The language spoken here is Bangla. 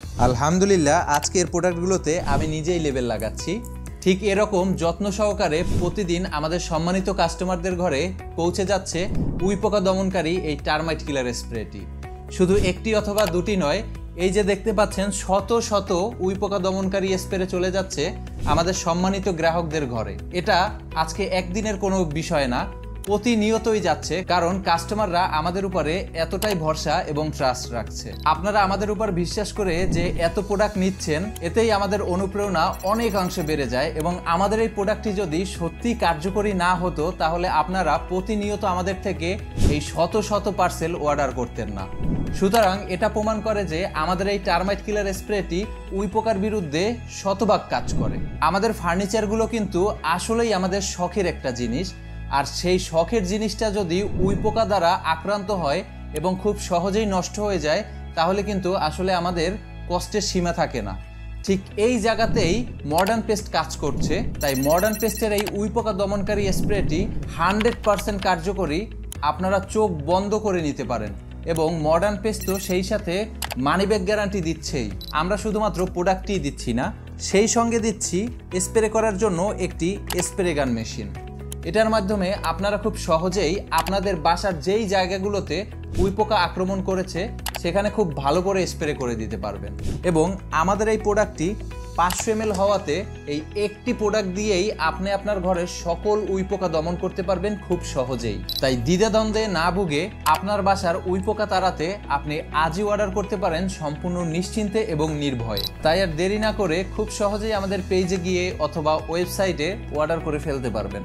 আলহামদুলিল্লাহ আজকের প্রোডাক্টগুলোতে আমি নিজেই লেবেল লাগাচ্ছি। ঠিক এরকম যত্ন সহকারে প্রতিদিন আমাদের সম্মানিত কাস্টমারদের ঘরে পৌঁছে যাচ্ছে উইপোকা দমনকারী এই টার্মাইট কিলার স্প্রেটি। শুধু একটি অথবা দুটি নয়, এই যে দেখতে পাচ্ছেন শত শত উইপোকা দমনকারী স্প্রে চলে যাচ্ছে আমাদের সম্মানিত গ্রাহকদের ঘরে। এটা আজকে একদিনের কোনো বিষয় না, প্রতিনিয়তই যাচ্ছে, কারণ কাস্টমাররা আমাদের উপরে এতটাই ভরসা এবং ট্রাস্ট রাখছে। আপনারা আমাদের উপর বিশ্বাস করে যে এত প্রোডাক্ট নিচ্ছেন, এতেই আমাদের অনুপ্রেরণা অনেকাংশে বেড়ে যায়। এবং আমাদের এই প্রোডাক্টটি যদি সত্যি কার্যকরী না হতো, তাহলে আপনারা প্রতিনিয়ত আমাদের থেকে এই শত শত পার্সেল অর্ডার করতেন না। সুতরাং এটা প্রমাণ করে যে আমাদের এই টার্মাইট কিলার স্প্রেটি উইপোকার বিরুদ্ধে শতভাগ কাজ করে। আমাদের ফার্নিচারগুলো কিন্তু আসলেই আমাদের শখের একটা জিনিস, আর সেই শখের জিনিসটা যদি উইপোকা দ্বারা আক্রান্ত হয় এবং খুব সহজেই নষ্ট হয়ে যায়, তাহলে কিন্তু আসলে আমাদের কষ্টের সীমা থাকে না। ঠিক এই জায়গাতেই মডার্ন পেস্ট কাজ করছে। তাই মডার্ন পেস্টের এই উইপোকা দমনকারী স্প্রেটি 100% কার্যকরী। আপনারা চোখ বন্ধ করে নিতে পারেন। এবং মডার্ন পেস্ট তো সেই সাথে মানিব্যাগ গ্যারান্টি দিচ্ছেই। আমরা শুধুমাত্র প্রোডাক্টই দিচ্ছি না, সেই সঙ্গে দিচ্ছি স্প্রে করার জন্য একটি স্প্রে গান মেশিন। এটার মাধ্যমে আপনারা খুব সহজেই আপনাদের বাসার যেই জায়গাগুলোতে উইপোকা আক্রমণ করেছে সেখানে খুব ভালো করে স্প্রে করে দিতে পারবেন। এবং আমাদের এই প্রোডাক্টটি 500 ml হওয়াতে এই একটি প্রোডাক্ট দিয়েই আপনি আপনার ঘরের সকল উইপোকা দমন করতে পারবেন খুব সহজেই। তাই দ্বিধাদ্বন্দ্বে না ভুগে আপনার বাসার উইপোকা তাড়াতে আপনি আজই অর্ডার করতে পারেন সম্পূর্ণ নিশ্চিন্তে এবং নির্ভয়ে। তাই আর দেরি না করে খুব সহজেই আমাদের পেজে গিয়ে অথবা ওয়েবসাইটে অর্ডার করে ফেলতে পারবেন।